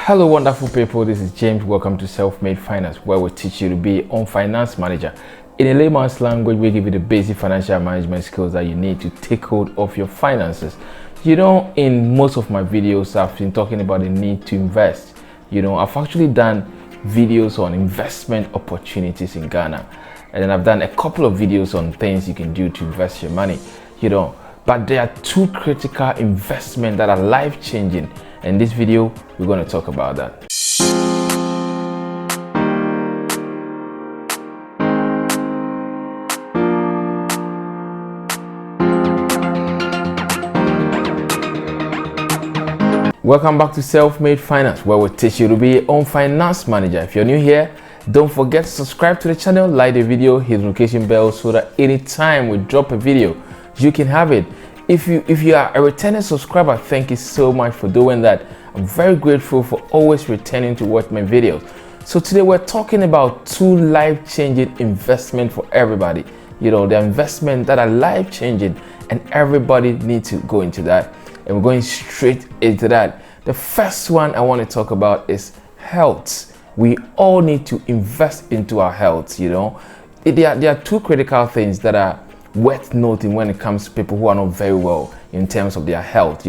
Hello wonderful people, this is James. Welcome to Self-Made Finance, where we teach you to be a finance manager. In a layman's language, we give you the basic financial management skills that you need to take hold of your finances. In most of my videos, I've been talking about the need to invest. I've actually done videos on investment opportunities in Ghana, and then I've done a couple of videos on things you can do to invest your money. But there are two critical investments that are life-changing. In this video, we're going to talk about that. Welcome back to Self-Made Finance, where we teach you to be your own finance manager. If you're new here, don't forget to subscribe to the channel, like the video, hit the notification bell so that anytime we drop a video, you can have it. If you are a returning subscriber, thank you so much for doing that. I'm very grateful for always returning to watch my videos. So today we're talking about two life-changing investments for everybody. The investments that are life-changing and everybody needs to go into that. And we're going straight into that. The first one I want to talk about is health. We all need to invest into our health. There are two critical things that are worth noting when it comes to people who are not very well in terms of their health.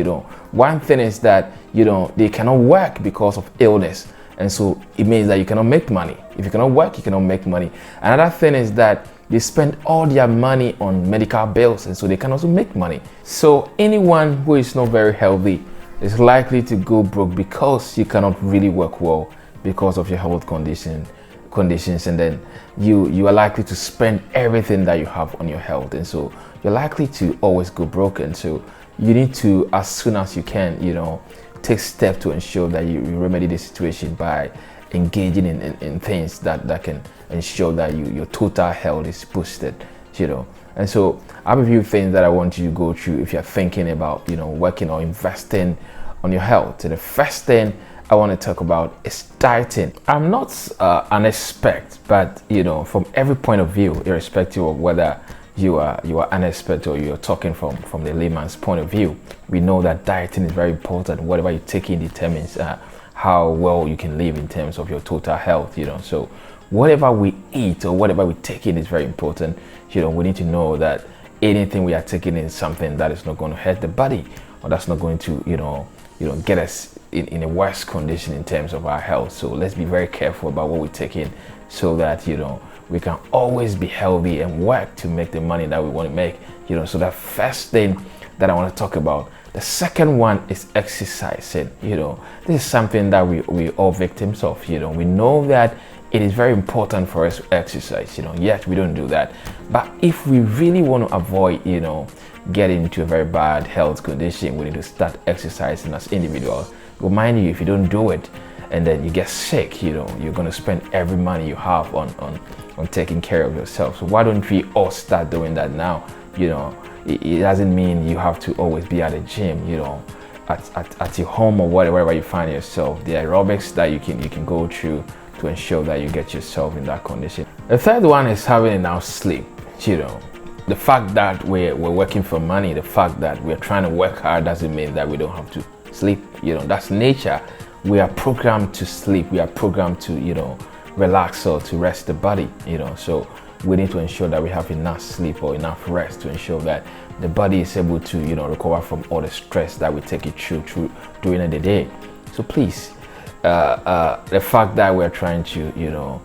One thing is that they cannot work because of illness, and so it means that you cannot make money. If you cannot work, you cannot make money. Another thing is that they spend all their money on medical bills, and so they can also make money. So anyone who is not very healthy is likely to go broke because you cannot really work well because of your health conditions, and then you are likely to spend everything that you have on your health, and so you're likely to always go broken. So you need to, as soon as you can, take steps to ensure that you remedy the situation by engaging in things that can ensure that your total health is boosted. And so I have a few things that I want you to go through if you're thinking about working or investing on your health. So the first thing I want to talk about is dieting. I'm not an expert, but from every point of view, irrespective of whether you are an expert or you're talking from the layman's point of view, we know that dieting is very important. Whatever you take in determines how well you can live in terms of your total health. So whatever we eat or whatever we take in is very important. We need to know that anything we are taking in is something that is not going to hurt the body, or that's not going to get us in a worse condition in terms of our health. So let's be very careful about what we take in so that we can always be healthy and work to make the money that we want to make. So that first thing that I want to talk about. The second one is exercising. This is something that we all victims of. We know that it is very important for us to exercise, yet we don't do that. But if we really want to avoid getting into a very bad health condition, we need to start exercising as individuals. Remind you, if you don't do it and then you get sick, you're going to spend every money you have on taking care of yourself. So why don't we all start doing that now? It doesn't mean you have to always be at a gym, at your home or wherever you find yourself. The aerobics that you can go through to ensure that you get yourself in that condition. The third one is having enough sleep. The fact that we're working for money, the fact that we're trying to work hard doesn't mean that we don't have to sleep. That's nature. We are programmed to sleep. We are programmed to relax or to rest the body. So we need to ensure that we have enough sleep or enough rest to ensure that the body is able to recover from all the stress that we take it through during the day. So please, the fact that we're trying to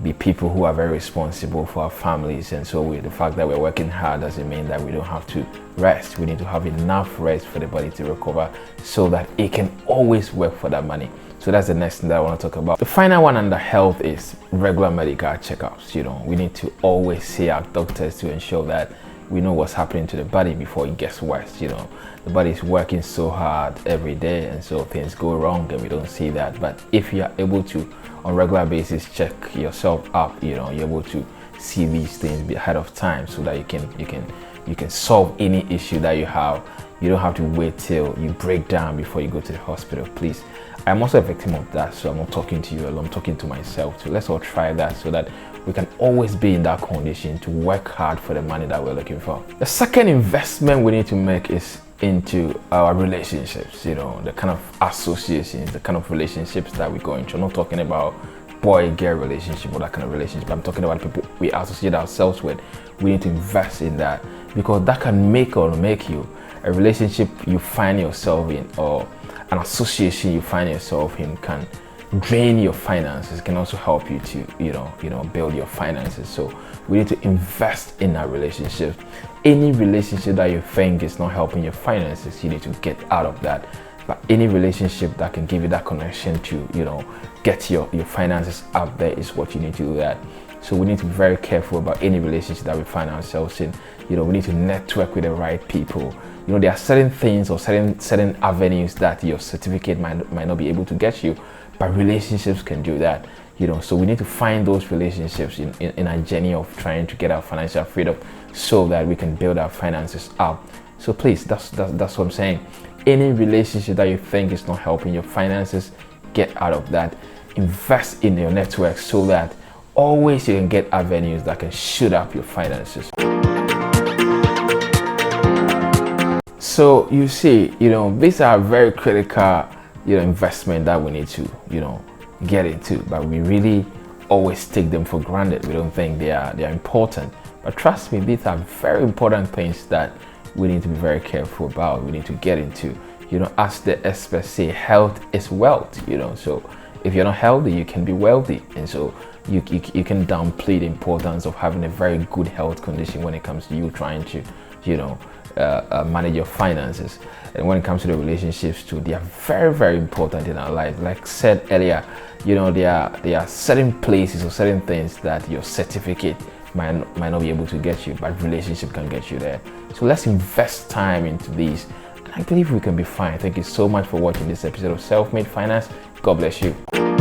be people who are very responsible for our families, and so the fact that we're working hard doesn't mean that we don't have to rest. We need to have enough rest for the body to recover so that it can always work for that money. So that's the next thing that I want to talk about. The final one under health is regular medical checkups. We need to always see our doctors to ensure that we know what's happening to the body before it gets worse. The body is working so hard every day, and so things go wrong and we don't see that. But if you are able to on regular basis check yourself up, you're able to see these things ahead of time so that you can solve any issue that you have. You don't have to wait till you break down before you go to the hospital. Please, I'm also a victim of that, so I'm not talking to you alone, I'm talking to myself too. Let's all try that so that we can always be in that condition to work hard for the money that we're looking for. The second investment we need to make is into our relationships, you know, the kind of associations, the kind of relationships that we go into. I'm not talking about boy-girl relationship or that kind of relationship. I'm talking about people we associate ourselves with. We need to invest in that, because that can make or make you. A relationship you find yourself in, or an association you find yourself in, can drain your finances, can also help you to build your finances. So we need to invest in our relationship. Any relationship that you think is not helping your finances, you need to get out of that. But any relationship that can give you that connection to get your finances up there is what you need to do that. So we need to be very careful about any relationship that we find ourselves in. We need to network with the right people. There are certain things or certain avenues that your certificate might not be able to get you, but relationships can do that. So we need to find those relationships in our journey of trying to get our financial freedom, so that we can build our finances up. So please, that's what I'm saying. Any relationship that you think is not helping your finances, get out of that. Invest in your network, so that always you can get avenues that can shoot up your finances. So you see, these are very critical, investment that we need to, get into, but we really always take them for granted. We don't think they are important. But trust me, these are very important things that we need to be very careful about. We need to get into. As the experts say, health is wealth. So if you're not healthy, you can be wealthy, and so you can downplay the importance of having a very good health condition when it comes to you trying to manage your finances. And when it comes to the relationships too, they are very, very important in our life. Like I said earlier, there are certain places or certain things that your certificate might not be able to get you, but relationship can get you there. So let's invest time into these, and I believe we can be fine. Thank you so much for watching this episode of Self-Made Finance. God bless you.